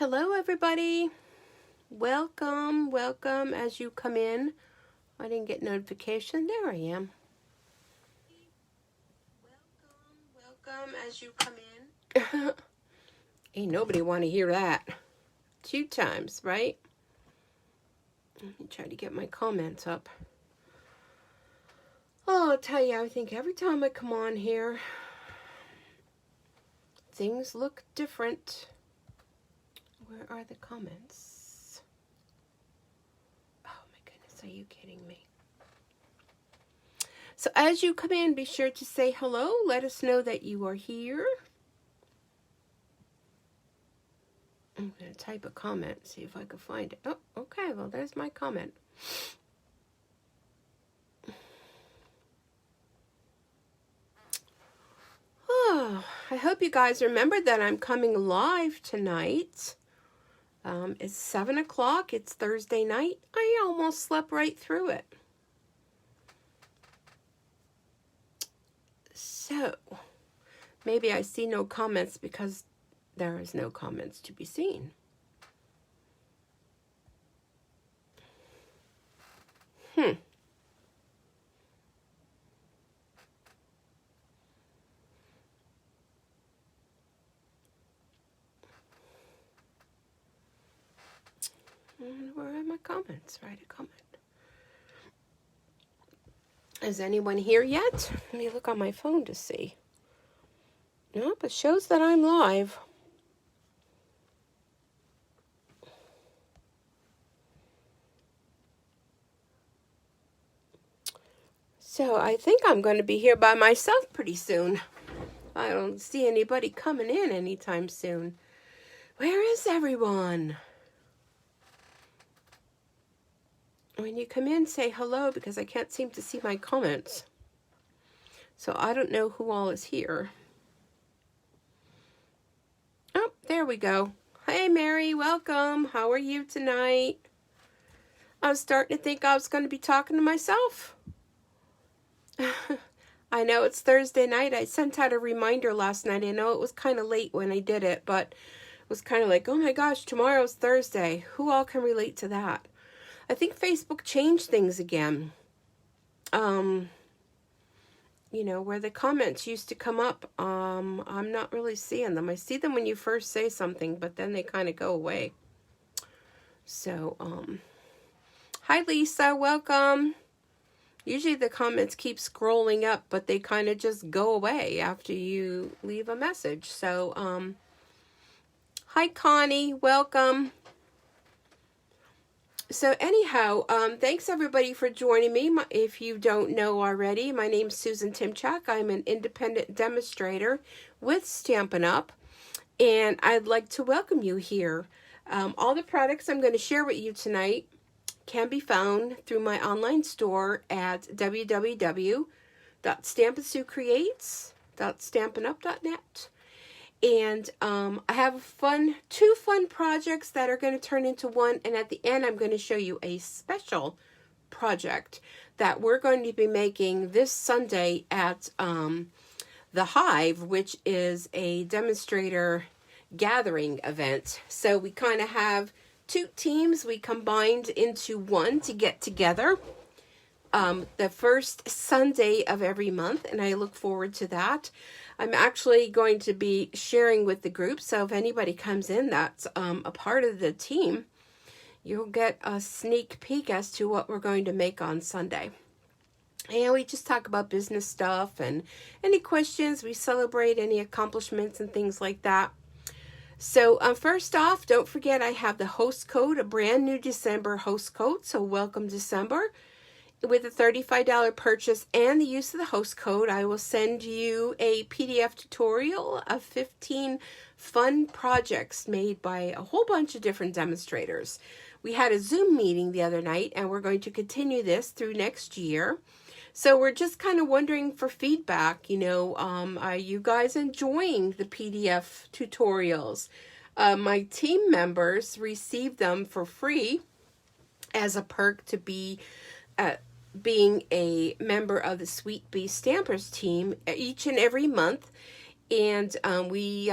Hello, everybody. Welcome as you come in. I didn't get notification. There I am. Welcome as you come in. Ain't nobody want to hear that. 2 times, right? Let me try to get my comments up. Oh, I'll tell you, I think every time I come on here, things look different. Where are the comments? Oh my goodness, are you kidding me? So as you come in, be sure to say hello. Let us know that you are here. I'm going to type a comment, see if I can find it. Oh, okay, well, there's my comment. Oh, I hope you guys remember that I'm coming live tonight. It's 7 o'clock. It's Thursday night. I almost slept right through it. So, maybe I see no comments because there is no comments to be seen. And where are my comments? Write a comment. Is anyone here yet? Let me look on my phone to see. Nope, it shows that I'm live. So I think I'm going to be here by myself pretty soon. I don't see anybody coming in anytime soon. Where is everyone? When you come in, say hello because I can't seem to see my comments. So I don't know who all is here. Oh, there we go. Hey, Mary, welcome. How are you tonight? I was starting to think I was going to be talking to myself. I know it's Thursday night. I sent out a reminder last night. I know it was kind of late when I did it, but it was kind of like, oh my gosh, tomorrow's Thursday. Who all can relate to that? I think Facebook changed things again. You know, where the comments used to come up, I'm not really seeing them. I see them when you first say something, but then they kind of go away. So, hi Lisa, welcome. Usually the comments keep scrolling up, but they kind of just go away after you leave a message. So, hi Connie, welcome. So anyhow, thanks everybody for joining me. If you don't know already, my name's Susan Timchak. I'm an independent demonstrator with Stampin' Up! And I'd like to welcome you here. All the products I'm going to share with you tonight can be found through my online store at www.stampinsucreates.stampinup.net. And I have 2 fun projects that are going to turn into one. And at the end, I'm going to show you a special project that we're going to be making this Sunday at the Hive, which is a demonstrator gathering event. So we kind of have 2 teams. We combined into one to get together the first Sunday of every month. And I look forward to that. I'm actually going to be sharing with the group, so if anybody comes in that's a part of the team, you'll get a sneak peek as to what we're going to make on Sunday. And we just talk about business stuff and any questions. We celebrate any accomplishments and things like that. So first off, don't forget I have the host code, a brand new December host code, so welcome December. With a $35 purchase and the use of the host code, I will send you a PDF tutorial of 15 fun projects made by a whole bunch of different demonstrators. We had a Zoom meeting the other night, and we're going to continue this through next year. So we're just kind of wondering for feedback, you know, are you guys enjoying the PDF tutorials? My team members receive them for free as a perk to be being a member of the Sweet Bee Stampers team each and every month. And we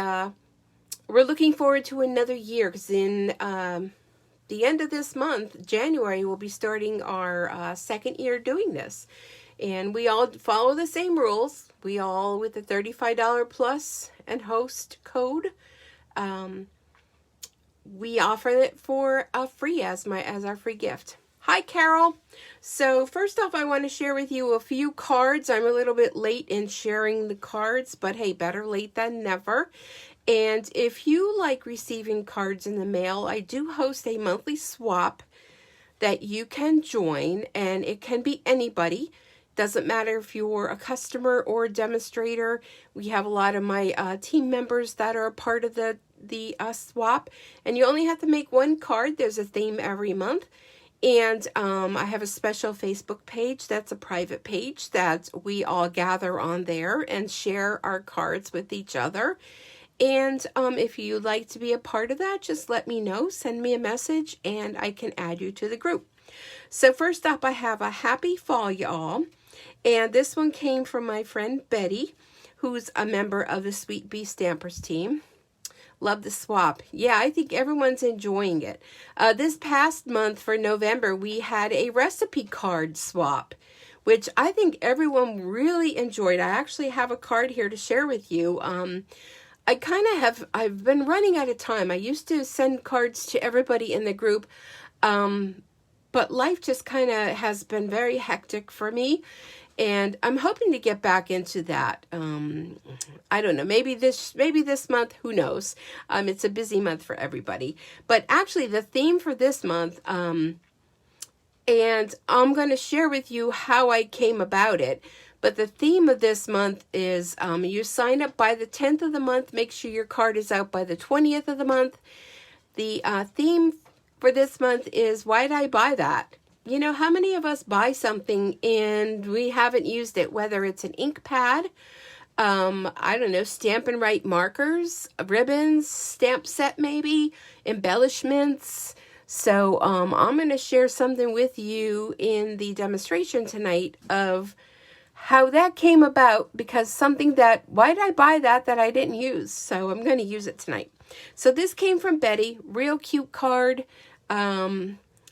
we're looking forward to another year, because in the end of this month, January, we'll be starting our second year doing this. And we all follow the same rules. We all, with the $35 plus and host code, we offer it for free as our free gift. Hi, Carol. So first off, I want to share with you a few cards. I'm a little bit late in sharing the cards, but hey, better late than never. And if you like receiving cards in the mail, I do host a monthly swap that you can join, and it can be anybody. Doesn't matter if you're a customer or a demonstrator. We have a lot of my team members that are a part of the swap, and you only have to make one card. There's a theme every month. And I have a special Facebook page that's a private page that we all gather on there and share our cards with each other. And if you'd like to be a part of that, just let me know. Send me a message and I can add you to the group. So first up, I have a happy fall, y'all. And this one came from my friend Betty, who's a member of the Sweet Bee Stampers team. Love the swap. Yeah, I think everyone's enjoying it. This past month for November, we had a recipe card swap, which I think everyone really enjoyed. I actually have a card here to share with you. I've been running out of time. I used to send cards to everybody in the group, but life just kind of has been very hectic for me. And I'm hoping to get back into that. I don't know, maybe this month, who knows? It's a busy month for everybody. But actually the theme for this month, and I'm going to share with you how I came about it. But the theme of this month is you sign up by the 10th of the month. Make sure your card is out by the 20th of the month. The theme for this month is, why did I buy that? You know, how many of us buy something and we haven't used it, whether it's an ink pad, I don't know, Stampin' Right markers, ribbons, stamp set maybe, embellishments. So I'm going to share something with you in the demonstration tonight of how that came about, because why did I buy that I didn't use? So I'm going to use it tonight. So this came from Betty, real cute card.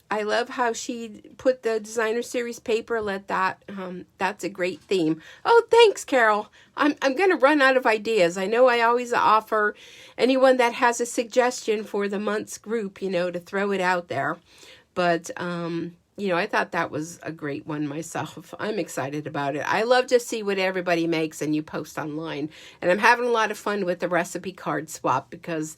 I love how she put the designer series paper. That's a great theme. Oh, thanks, Carol. I'm going to run out of ideas. I know I always offer anyone that has a suggestion for the month's group, to throw it out there. But, I thought that was a great one myself. I'm excited about it. I love to see what everybody makes and you post online. And I'm having a lot of fun with the recipe card swap, because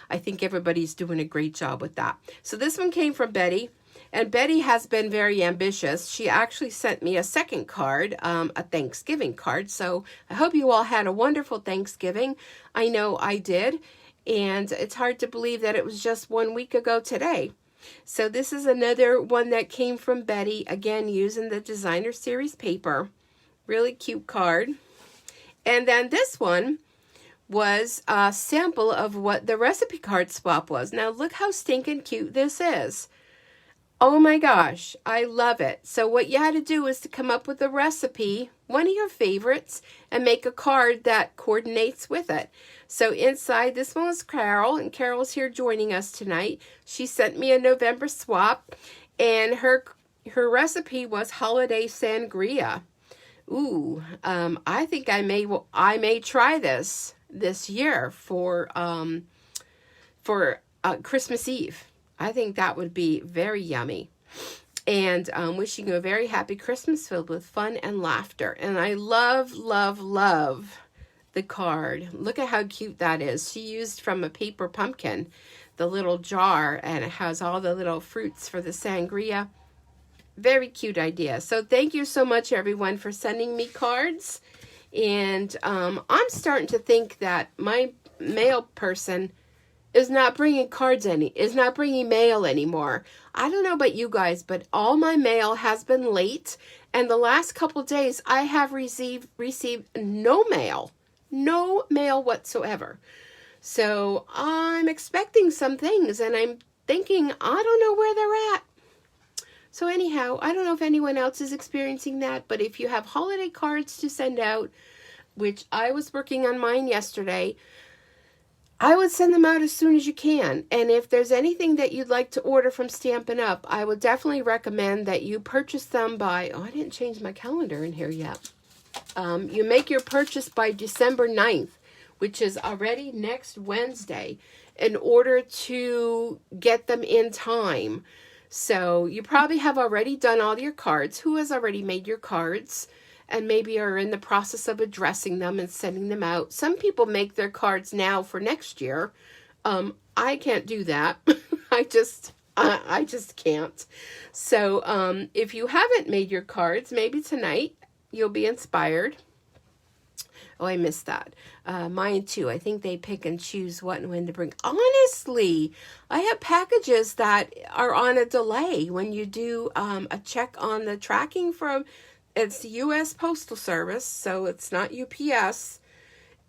I think everybody's doing a great job with that. So this one came from Betty. And Betty has been very ambitious. She actually sent me a second card, a Thanksgiving card. So I hope you all had a wonderful Thanksgiving. I know I did. And it's hard to believe that it was just 1 week ago today. So this is another one that came from Betty, again, using the designer series paper. Really cute card. And then this one was a sample of what the recipe card swap was. Now look how stinking cute this is. Oh my gosh, I love it. So what you had to do is to come up with a recipe, one of your favorites, and make a card that coordinates with it. So inside, this one was Carol, and Carol's here joining us tonight. She sent me a November swap, and her recipe was holiday sangria. Ooh, I think I may try this year for Christmas Eve. I think that would be very yummy. And wishing you a very happy Christmas filled with fun and laughter. And I love, love, love the card. Look at how cute that is. She used from a paper pumpkin, the little jar, and it has all the little fruits for the sangria. Very cute idea. So thank you so much, everyone, for sending me cards. And I'm starting to think that my mail person is not bringing mail anymore. I don't know about you guys, but all my mail has been late, and the last couple days I have received no mail whatsoever. So I'm expecting some things, and I'm thinking, I don't know where they're at. So anyhow, I don't know if anyone else is experiencing that, but if you have holiday cards to send out, which I was working on mine yesterday, I would send them out as soon as you can. And if there's anything that you'd like to order from Stampin' Up, I would definitely recommend that you purchase them by, oh, I didn't change my calendar in here yet. You make your purchase by December 9th, which is already next Wednesday, in order to get them in time. So you probably have already done all your cards. Who has already made your cards? And maybe are in the process of addressing them and sending them out. Some people make their cards now for next year. I can't do that. I just can't. So if you haven't made your cards, maybe tonight you'll be inspired. Oh, I missed that. Mine too. I think they pick and choose what and when to bring. Honestly, I have packages that are on a delay when you do a check on the tracking from. It's the U.S. Postal Service, so it's not UPS,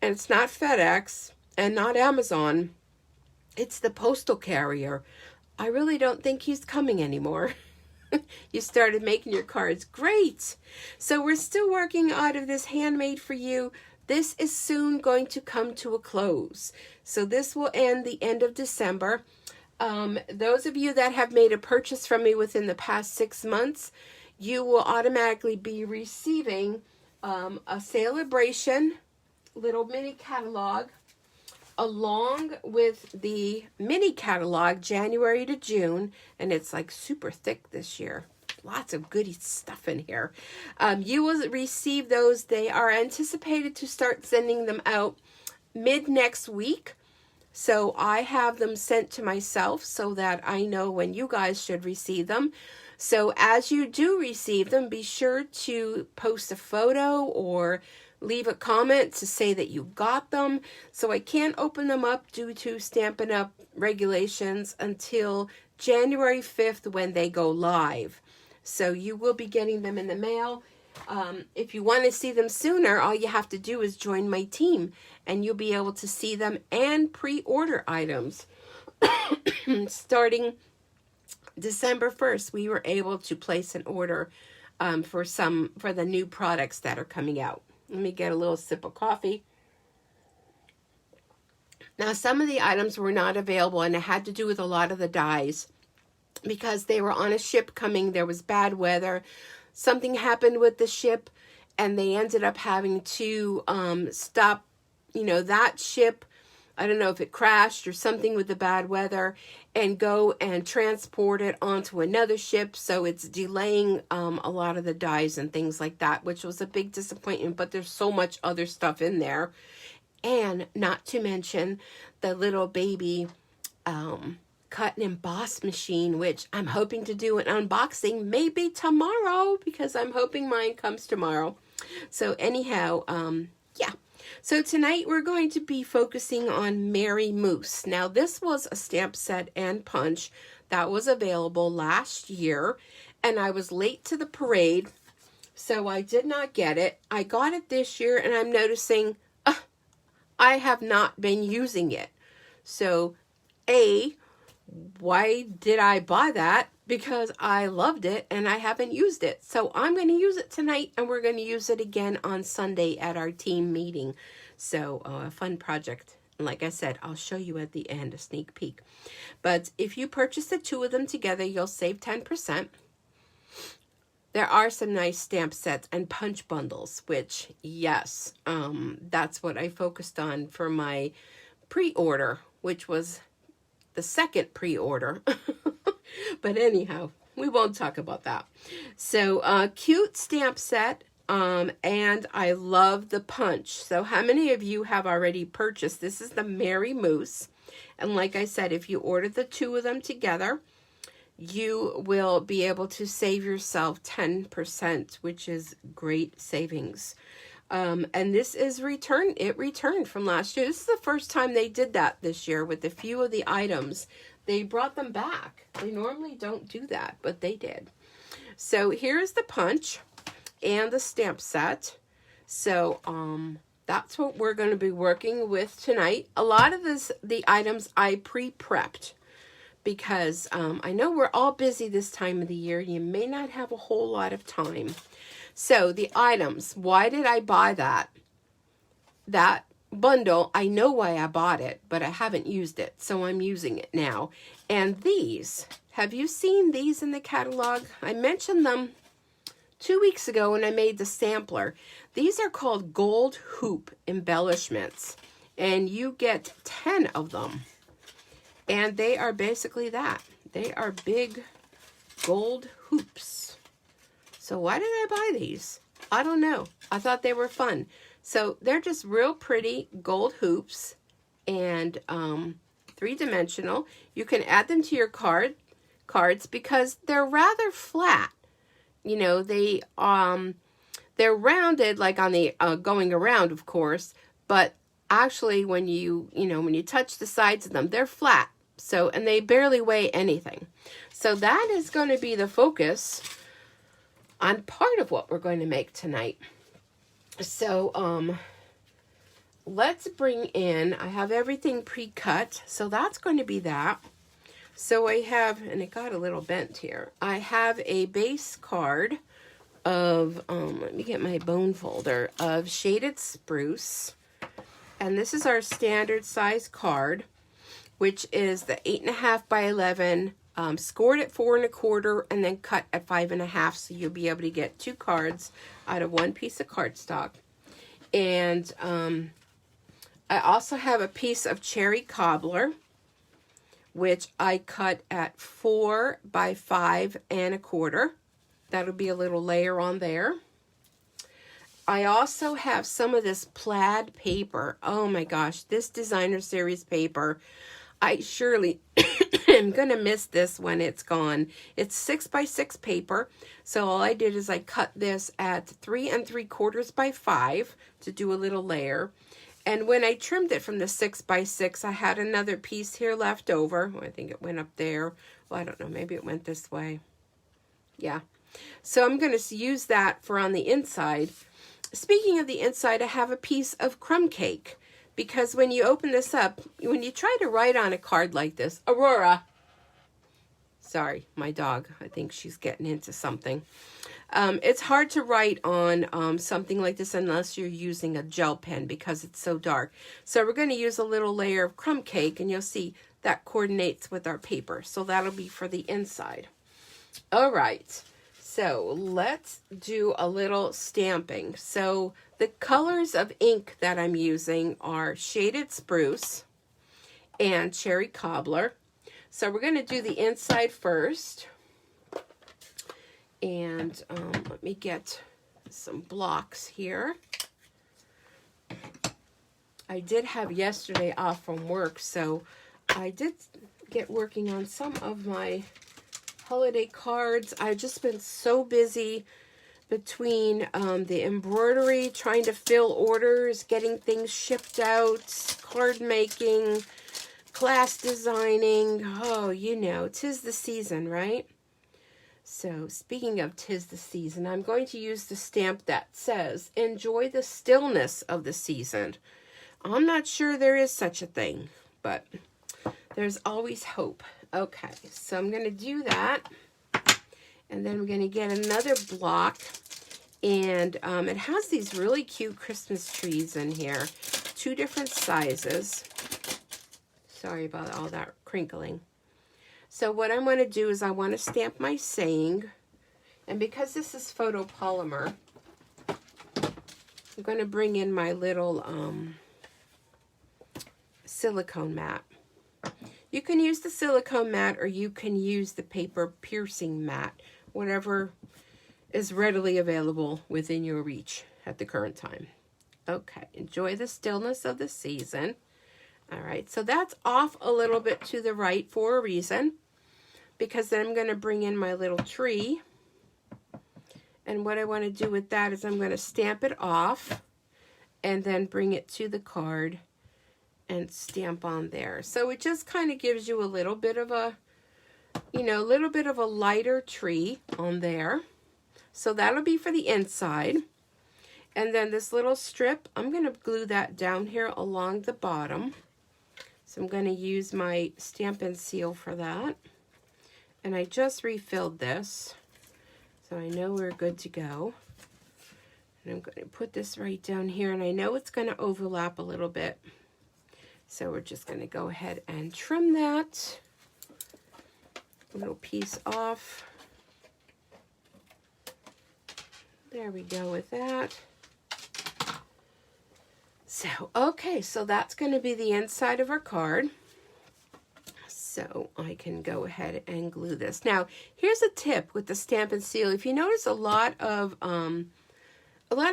and it's not FedEx, and not Amazon. It's the postal carrier. I really don't think he's coming anymore. You started making your cards. Great! So we're still working out of this Handmade for You. This is soon going to come to a close. So this will end the end of December. Those of you that have made a purchase from me within the past 6 months, you will automatically be receiving a Celebration little mini catalog along with the mini catalog January to June, and it's like super thick this year. Lots of goody stuff in here. You will receive those. They are anticipated to start sending them out mid next week. So I have them sent to myself so that I know when you guys should receive them. So as you do receive them, be sure to post a photo or leave a comment to say that you got them. So I can't open them up due to Stampin' Up! Regulations until January 5th when they go live. So you will be getting them in the mail. If you want to see them sooner, all you have to do is join my team and you'll be able to see them and pre-order items. Starting December 1st, we were able to place an order for the new products that are coming out. Let me get a little sip of coffee. Now, some of the items were not available, and it had to do with a lot of the dies because they were on a ship coming. There was bad weather. Something happened with the ship, and they ended up having to stop, that ship. I don't know if it crashed or something with the bad weather, and go and transport it onto another ship. So it's delaying a lot of the dies and things like that, which was a big disappointment. But there's so much other stuff in there. And not to mention the little baby cut and emboss machine, which I'm hoping to do an unboxing maybe tomorrow because I'm hoping mine comes tomorrow. So anyhow, yeah. So tonight we're going to be focusing on Merry Moose. Now this was a stamp set and punch that was available last year, and I was late to the parade, so I did not get it. I got it this year, and I'm noticing I have not been using it. So why did I buy that? Because I loved it and I haven't used it. So I'm going to use it tonight, and we're going to use it again on Sunday at our team meeting. So a fun project. And like I said, I'll show you at the end a sneak peek. But if you purchase the two of them together, you'll save 10%. There are some nice stamp sets and punch bundles, which, yes, that's what I focused on for my pre-order, which was the second pre-order. But anyhow, we won't talk about that. So, cute stamp set, and I love the punch. So how many of you have already purchased? This is the Merry Moose. And like I said, if you order the two of them together, you will be able to save yourself 10%, which is great savings. And this is it returned from last year. This is the first time they did that this year with a few of the items. They brought them back. They normally don't do that, but they did. So here's the punch and the stamp set. So that's what we're going to be working with tonight. A lot of the items I pre-prepped because I know we're all busy this time of the year. You may not have a whole lot of time. So the items, why did I buy that? That bundle. I know why I bought it, but I haven't used it, so I'm using it now. And these, have you seen these in the catalog? I mentioned them 2 weeks ago when I made the sampler. These are called gold hoop embellishments, and you get 10 of them. And they are basically that. They are big gold hoops. So why did I buy these? I don't know. I thought they were fun. So they're just real pretty gold hoops and 3-dimensional. You can add them to your cards because they're rather flat. You know, they're rounded like on the going around, of course, but actually when when you touch the sides of them, they're flat. So, and they barely weigh anything. So that is going to be the focus on part of what we're going to make tonight. So, let's bring in, I have everything pre-cut, so that's going to be that. So I have, and it got a little bent here, I have a base card of, let me get my bone folder, of shaded spruce. And this is our standard size card, which is the 8.5 by 11, scored at 4 1/4, and then cut at 5 1/2. So you'll be able to get 2 cards out of 1 piece of cardstock. And I also have a piece of cherry cobbler, which I cut at 4 by 5 1/4. That'll be a little layer on there. I also have some of this plaid paper. Oh my gosh, this designer series paper. I surely am going to miss this when it's gone. It's 6 by 6 paper. So all I did is I cut this at 3 3/4 by 5 to do a little layer. And when I trimmed it from the 6 by 6, I had another piece here left over. I think it went up there. Well, I don't know. Maybe it went this way. Yeah. So I'm going to use that for on the inside. Speaking of the inside, I have a piece of crumb cake. Because when you open this up, when you try to write on a card like this, Aurora. Sorry, my dog. I think she's getting into something. It's hard to write on something like this unless you're using a gel pen because it's so dark. So we're going to use a little layer of crumb cake, and you'll see that coordinates with our paper. So that'll be for the inside. All right. So let's do a little stamping. So the colors of ink that I'm using are shaded spruce and cherry cobbler. So we're going to do the inside first. And let me get some blocks here. I did have yesterday off from work, so I did get working on some of my holiday cards. I've just been so busy between the embroidery, trying to fill orders, getting things shipped out, card making, class designing. Oh, you know, 'tis the season, right? So speaking of 'tis the season, I'm going to use the stamp that says, enjoy the stillness of the season. I'm not sure there is such a thing, but there's always hope. Okay, so I'm going to do that. And then we're going to get another block. And it has these really cute Christmas trees in here. 2 different sizes. Sorry about all that crinkling. So what I'm going to do is I want to stamp my saying. And because this is photopolymer, I'm going to bring in my little silicone mat. You can use the silicone mat or you can use the paper piercing mat, whatever is readily available within your reach at the current time. Okay, enjoy the stillness of the season. All right, so that's off a little bit to the right for a reason, because then I'm going to bring in my little tree. And what I want to do with that is I'm going to stamp it off and then bring it to the card and stamp on there. So it just kind of gives you a little bit of a, you know, a little bit of a lighter tree on there. So that'll be for the inside. And then this little strip, I'm going to glue that down here along the bottom. So I'm going to use my Stampin' Seal for that. And I just refilled this, so I know we're good to go. And I'm going to put this right down here, and I know it's going to overlap a little bit. So we're just going to go ahead and trim that little piece off. There we go with that. So, okay, so that's going to be the inside of our card. So I can go ahead and glue this. Now, here's a tip with the Stampin' Seal. If you notice, a lot of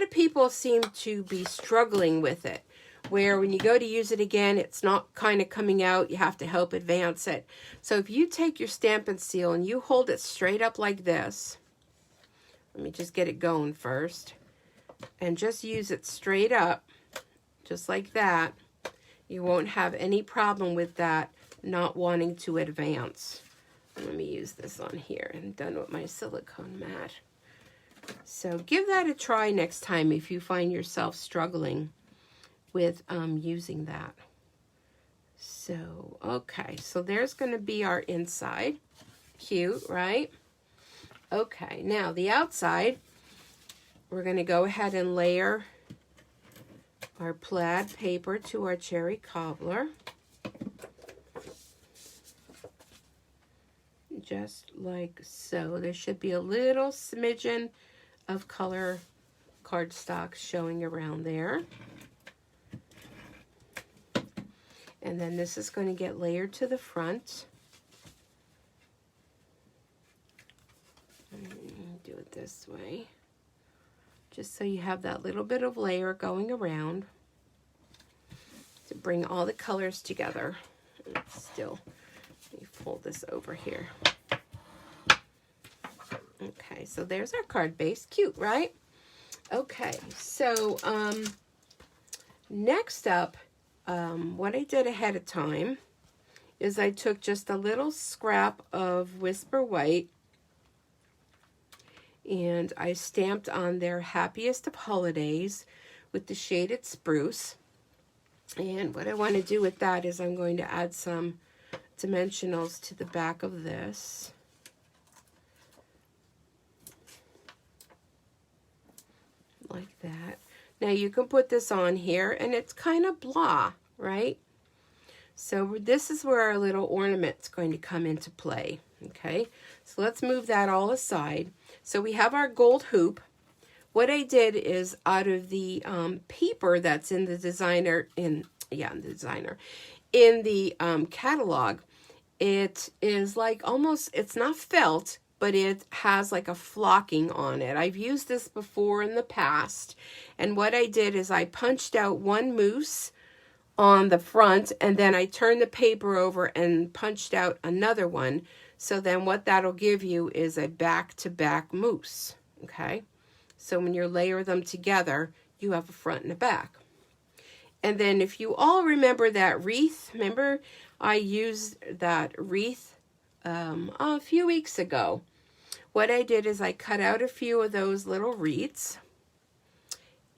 people seem to be struggling with it, where when you go to use it again, it's not kind of coming out. You have to help advance it. So if you take your Stampin' Seal and you hold it straight up like this, let me just get it going first, and just use it straight up, just like that, you won't have any problem with that not wanting to advance. Let me use this on here. I'm done with my silicone mat. So give that a try next time if you find yourself struggling with using that. So, okay, so there's going to be our inside. Cute, right? Okay, now the outside, we're going to go ahead and layer our plaid paper to our cherry cobbler. Just like so. There should be a little smidgen of color cardstock showing around there. And then this is going to get layered to the front. Do it this way. Just so you have that little bit of layer going around to bring all the colors together. Still, let me fold this over here. Okay, so there's our card base. Cute, right? Okay, so next up, what I did ahead of time is I took just a little scrap of Whisper White and I stamped on their Happiest of Holidays with the shaded spruce. And what I want to do with that is I'm going to add some dimensionals to the back of this. Like that. Now you can put this on here and it's kind of blah, right? So this is where our little ornament's going to come into play. Okay, so let's move that all aside. So we have our gold hoop. What I did is out of the paper that's in the catalog, it is like almost, it's not felt, but it has like a flocking on it. I've used this before in the past, and what I did is I punched out one moose on the front, and then I turned the paper over and punched out another one. So then what that'll give you is a back-to-back moose, okay? So when you layer them together, you have a front and a back. And then if you all remember that wreath, remember I used that wreath a few weeks ago. What I did is I cut out a few of those little wreaths.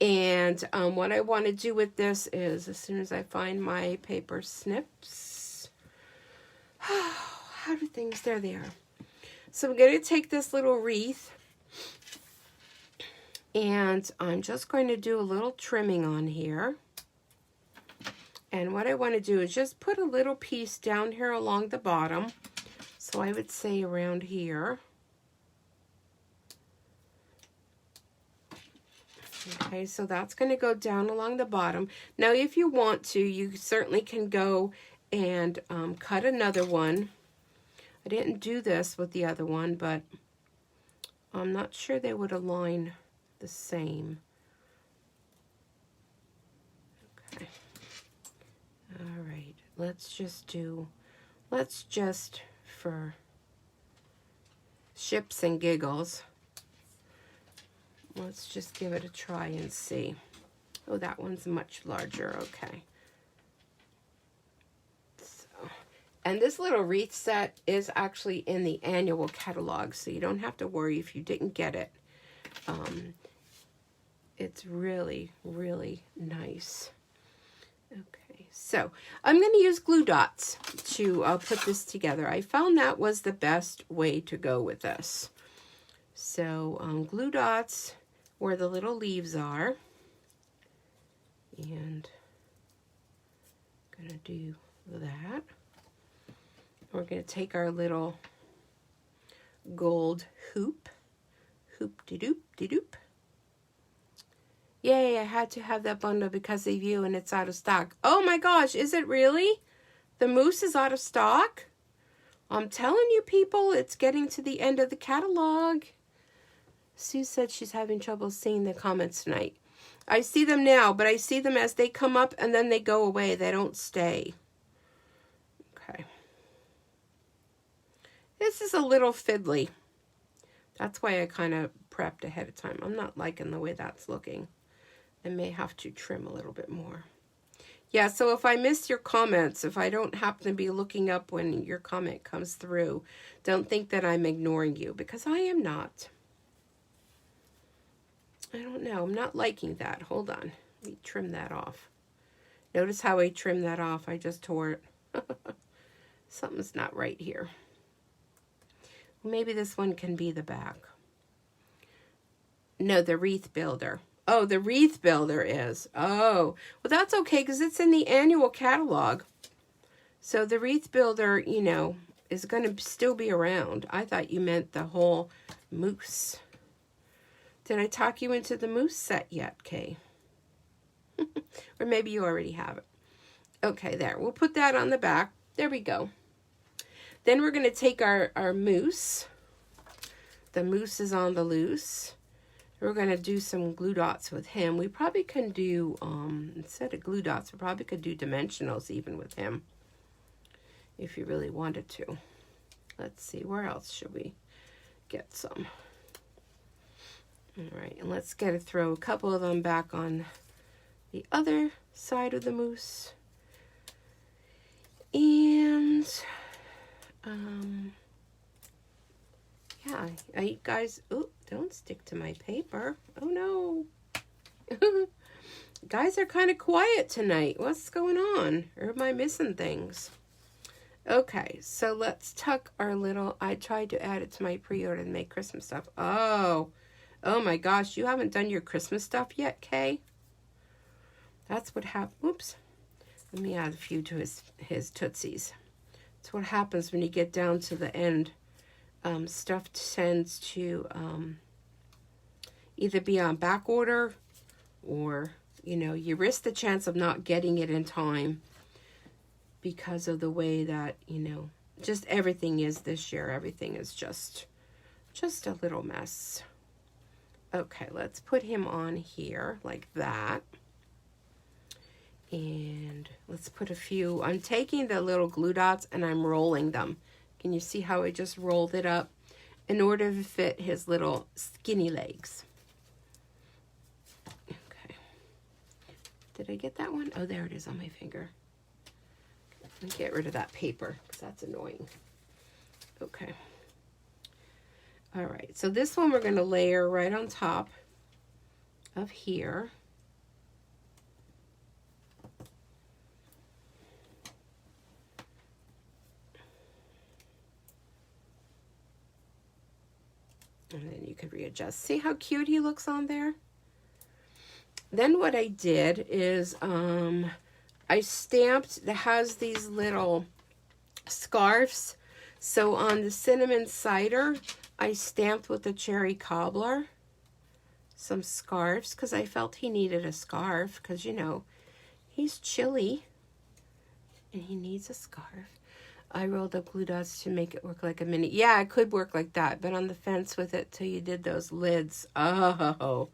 And what I want to do with this is, as soon as I find my paper snips, how do things, there they are. So I'm going to take this little wreath and I'm just going to do a little trimming on here. And what I want to do is just put a little piece down here along the bottom. So I would say around here. Okay, so that's going to go down along the bottom. Now, if you want to, you certainly can go and cut another one. I didn't do this with the other one, but I'm not sure they would align the same. Okay. All right, let's just for ships and giggles, let's just give it a try and see. Oh, that one's much larger. Okay. So, and this little wreath set is actually in the annual catalog, so you don't have to worry if you didn't get it. It's really, really nice. Okay, so I'm going to use glue dots to put this together. I found that was the best way to go with this. So glue dots where the little leaves are. And I'm gonna do that. We're gonna take our little gold hoop de doop. Yay, I had to have that bundle because of you and it's out of stock. Oh my gosh, is it really? The mousse is out of stock? I'm telling you people, it's getting to the end of the catalog. Sue said she's having trouble seeing the comments tonight. I see them now, but I see them as they come up and then they go away. They don't stay. Okay. This is a little fiddly. That's why I kind of prepped ahead of time. I'm not liking the way that's looking. I may have to trim a little bit more. Yeah, so if I miss your comments, if I don't happen to be looking up when your comment comes through, don't think that I'm ignoring you, because I am not. I don't know. I'm not liking that. Hold on. Let me trim that off. Notice how I trimmed that off. I just tore it. Something's not right here. Maybe this one can be the back. No, the wreath builder. Oh, the wreath builder is. Oh, well, that's okay because it's in the annual catalog. So the wreath builder, you know, is going to still be around. I thought you meant the whole mousse. Did I talk you into the mousse set yet, Kay? Or maybe you already have it. Okay, there. We'll put that on the back. There we go. Then we're going to take our mousse. The mousse is on the loose. We're going to do some glue dots with him. We probably can do, instead of glue dots, we probably could do dimensionals even with him. If you really wanted to. Let's see, where else should we get some? All right, and let's throw a couple of them back on the other side of the mousse. And, yeah, you guys, oh, don't stick to my paper. Oh, no. Guys are kind of quiet tonight. What's going on? Or am I missing things? Okay, so let's tuck our little, I tried to add it to my pre-order to make Christmas stuff. Oh my gosh, you haven't done your Christmas stuff yet, Kay? That's what happened. Whoops. Let me add a few to his Tootsies. That's what happens when you get down to the end. Stuff tends to either be on back order or, you know, you risk the chance of not getting it in time because of the way that, you know, just everything is this year. Everything is just a little mess. Okay, let's put him on here like that. And let's put a few, I'm taking the little glue dots and I'm rolling them. Can you see how I just rolled it up in order to fit his little skinny legs? Okay. Did I get that one? Oh, there it is on my finger. Let me get rid of that paper because that's annoying. Okay. All right, so this one we're going to layer right on top of here. And then you could readjust. See how cute he looks on there? Then what I did is I stamped, it has these little scarves. So on the cinnamon cider, I stamped with the cherry cobbler some scarves because I felt he needed a scarf because, you know, he's chilly and he needs a scarf. I rolled up glue dots to make it work like a mini. Yeah, it could work like that, but on the fence with it till you did those lids. Oh,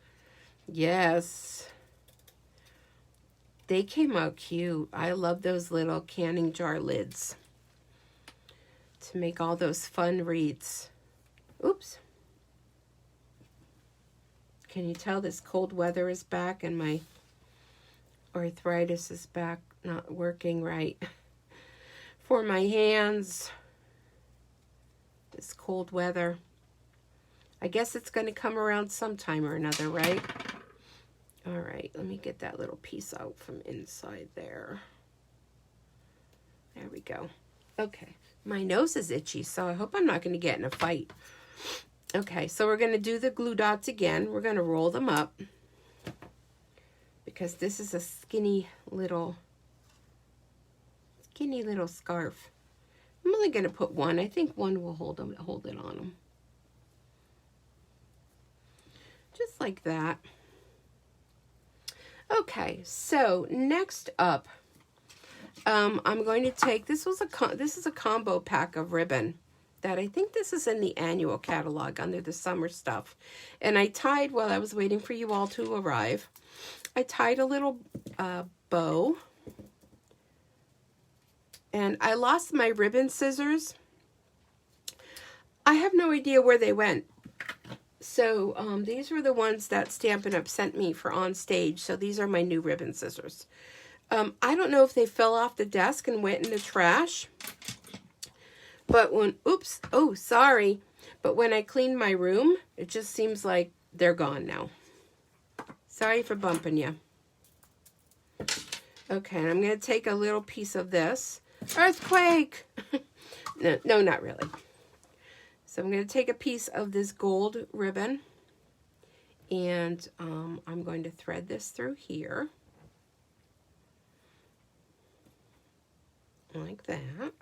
yes. They came out cute. I love those little canning jar lids to make all those fun wreaths. Oops. Can you tell this cold weather is back and my arthritis is back, not working right for my hands? This cold weather. I guess it's going to come around sometime or another, right? All right, let me get that little piece out from inside there. There we go. Okay, my nose is itchy, so I hope I'm not going to get in a fight. Okay, so we're going to do the glue dots again. We're going to roll them up because this is a skinny little scarf. I'm only going to put one. I think one will hold it on them. Just like that. Okay, so next up, I'm going to take, this is a combo pack of ribbon that I think this is in the annual catalog under the summer stuff. And I tied, while I was waiting for you all to arrive, I tied a little bow. And I lost my ribbon scissors. I have no idea where they went. So these were the ones that Stampin' Up! Sent me for on stage. So these are my new ribbon scissors. I don't know if they fell off the desk and went in the trash. But when, oops, oh, sorry. But when I cleaned my room, it just seems like they're gone now. Sorry for bumping you. Okay, and I'm going to take a little piece of this. Earthquake! No, not really. So I'm going to take a piece of this gold ribbon. And I'm going to thread this through here. Like that.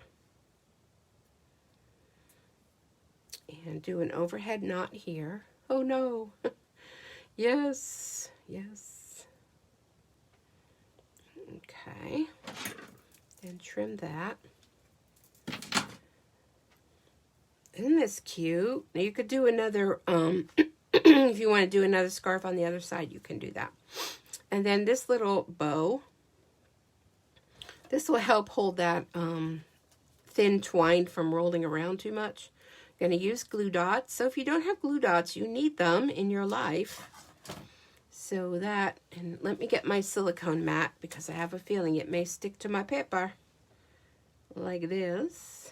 And do an overhead knot here. Oh no. Yes, yes. Okay. Then trim that. Isn't this cute? Now you could do another, if you want to do another scarf on the other side, you can do that. And then this little bow. This will help hold that thin twine from rolling around too much. I'm going to use glue dots. So if you don't have glue dots, you need them in your life. So that, and let me get my silicone mat because I have a feeling it may stick to my paper. Like this.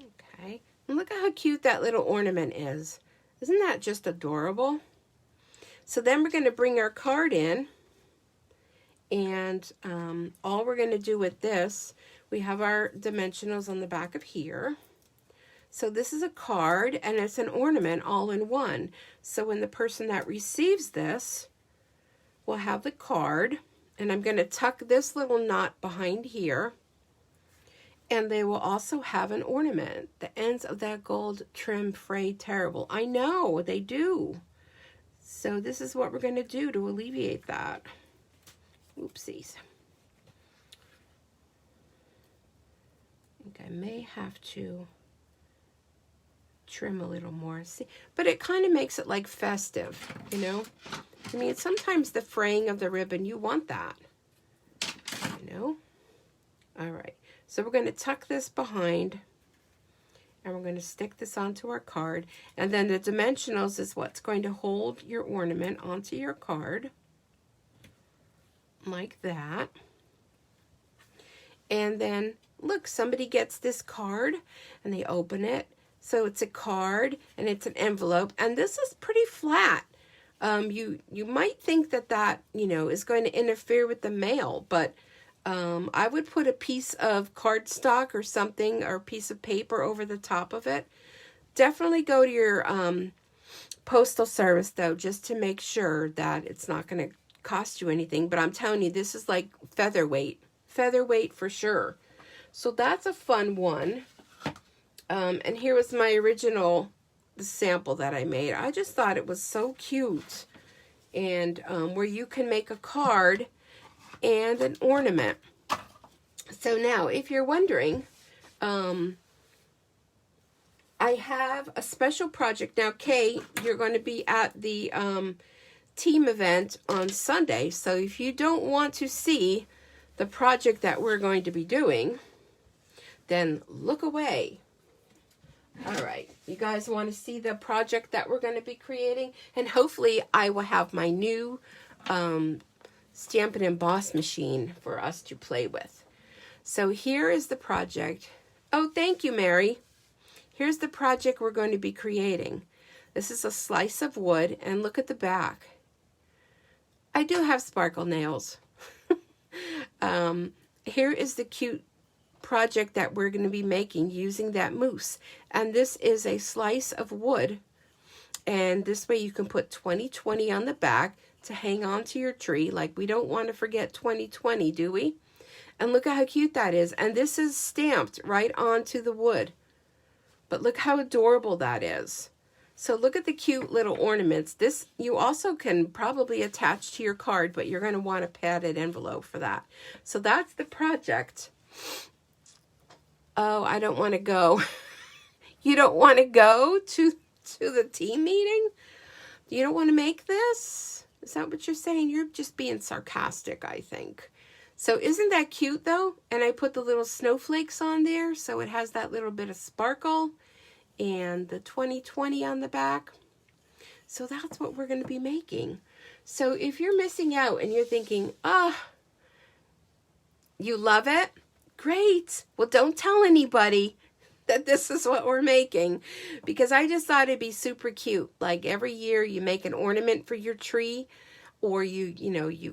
Okay. And look at how cute that little ornament is. Isn't that just adorable? So then we're going to bring our card in. And all we're going to do with this, we have our dimensionals on the back of here. So this is a card and it's an ornament all in one. So when the person that receives this will have the card, and I'm going to tuck this little knot behind here, and they will also have an ornament. The ends of that gold trim fray terrible. I know, they do. So this is what we're going to do to alleviate that. Oopsies. I think I may have to trim a little more. See, but it kind of makes it like festive, you know? I mean, sometimes the fraying of the ribbon, you want that, you know? All right, so we're going to tuck this behind, and we're going to stick this onto our card, and then the dimensionals is what's going to hold your ornament onto your card, like that. And then, look, somebody gets this card, and they open it. So it's a card, and it's an envelope, and this is pretty flat. You might think that, you know, is going to interfere with the mail, but I would put a piece of cardstock or something, or a piece of paper over the top of it. Definitely go to your postal service, though, just to make sure that it's not going to cost you anything. But I'm telling you, this is like featherweight for sure. So that's a fun one. And here was my original sample that I made. I just thought it was so cute. And where you can make a card and an ornament. So now, if you're wondering, I have a special project. Now, Kay, you're going to be at the team event on Sunday. So if you don't want to see the project that we're going to be doing, then look away. All right, you guys want to see the project that we're going to be creating? And hopefully I will have my new Stampin' Emboss machine for us to play with. So here is the project. Oh, thank you, Mary. Here's the project we're going to be creating. This is a slice of wood, and look at the back. I do have sparkle nails. Here is the cute project that we're going to be making using that mousse. And this is a slice of wood. And this way you can put 2020 on the back to hang on to your tree. Like, we don't want to forget 2020, do we? And look at how cute that is. And this is stamped right onto the wood. But look how adorable that is. So look at the cute little ornaments. This you also can probably attach to your card, but you're going to want a padded envelope for that. So that's the project. Oh, I don't want to go. You don't want to go to the team meeting? You don't want to make this? Is that what you're saying? You're just being sarcastic, I think. So isn't that cute, though? And I put the little snowflakes on there, so it has that little bit of sparkle. And the 2020 on the back. So that's what we're going to be making. So if you're missing out and you're thinking, you love it? Great. Well, don't tell anybody that this is what we're making, because I just thought it'd be super cute. Like, every year you make an ornament for your tree, or you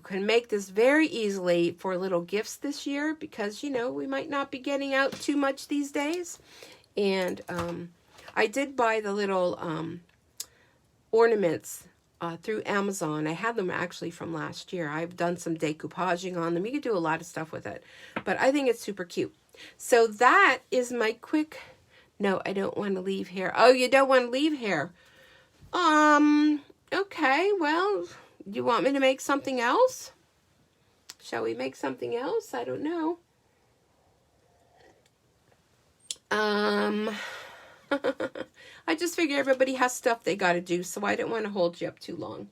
can make this very easily for little gifts this year, because, we might not be getting out too much these days. And, I did buy the little ornaments through Amazon. I had them actually from last year. I've done some decoupaging on them. You could do a lot of stuff with it. But I think it's super cute. So that is my quick... No, I don't want to leave here. Oh, you don't want to leave here? Okay, well, you want me to make something else? Shall we make something else? I don't know. I just figure everybody has stuff they got to do, so I didn't want to hold you up too long.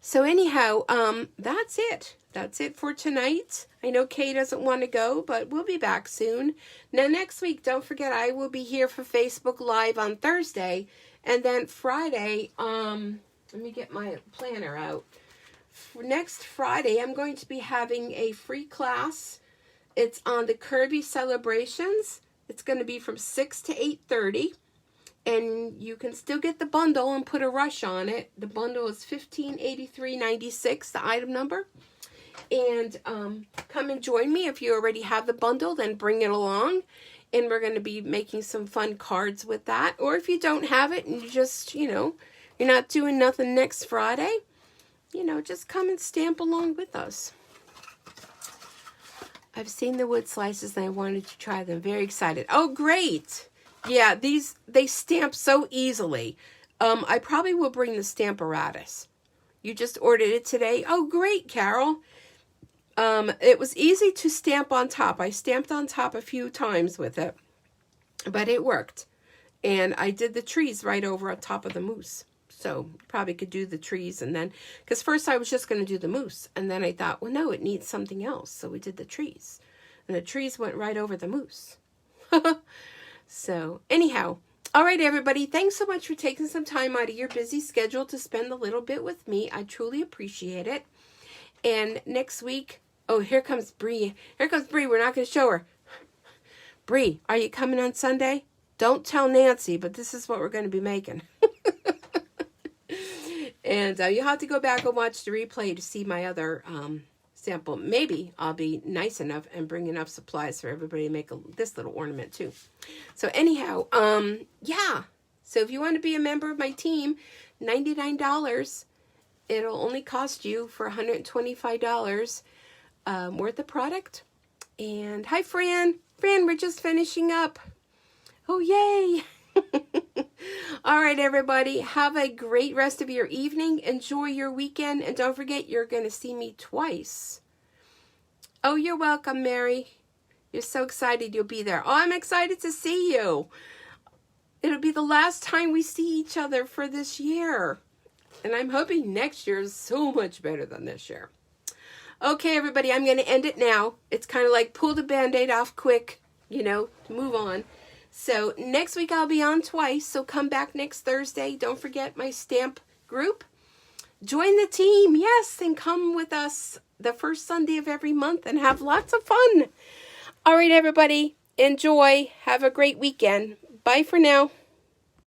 So anyhow, that's it. That's it for tonight. I know Kay doesn't want to go, but we'll be back soon. Now, next week, don't forget, I will be here for Facebook Live on Thursday. And then Friday, let me get my planner out. Next Friday, I'm going to be having a free class. It's on the Kirby celebrations. It's going to be from 6 to 8:30, and you can still get the bundle and put a rush on it. The bundle is $1583.96, the item number. And come and join me. If you already have the bundle, then bring it along, and we're going to be making some fun cards with that. Or if you don't have it and you just, you're not doing nothing next Friday, just come and stamp along with us. I've seen the wood slices and I wanted to try them. Very excited. Oh, great. Yeah, they stamp so easily. I probably will bring the Stamparatus. You just ordered it today? Oh, great, Carol. It was easy to stamp on top. I stamped on top a few times with it, but it worked. And I did the trees right over on top of the mousse. So you probably could do the trees, and then, because first I was just going to do the mousse, and then I thought, well, no, it needs something else. So we did the trees, and the trees went right over the mousse. So anyhow, all right, everybody, thanks so much for taking some time out of your busy schedule to spend a little bit with me. I truly appreciate it. And next week, oh, here comes Bree. Here comes Bree. We're not going to show her. Bree, are you coming on Sunday? Don't tell Nancy, but this is what we're going to be making. And you'll have to go back and watch the replay to see my other sample. Maybe I'll be nice enough and bring enough supplies for everybody to make this little ornament too. So anyhow, yeah. So if you want to be a member of my team, $99. It'll only cost you for $125 worth of product. And hi, Fran. Fran, we're just finishing up. Oh, yay. All right, everybody. Have a great rest of your evening. Enjoy your weekend. And don't forget, you're going to see me twice. Oh, you're welcome, Mary. You're so excited you'll be there. Oh, I'm excited to see you. It'll be the last time we see each other for this year. And I'm hoping next year is so much better than this year. Okay, everybody, I'm going to end it now. It's kind of like pull the Band-Aid off quick, to move on. So next week I'll be on twice, so come back next Thursday. Don't forget my stamp group. Join the team, yes, and come with us the first Sunday of every month and have lots of fun. All right, everybody, enjoy. Have a great weekend. Bye for now.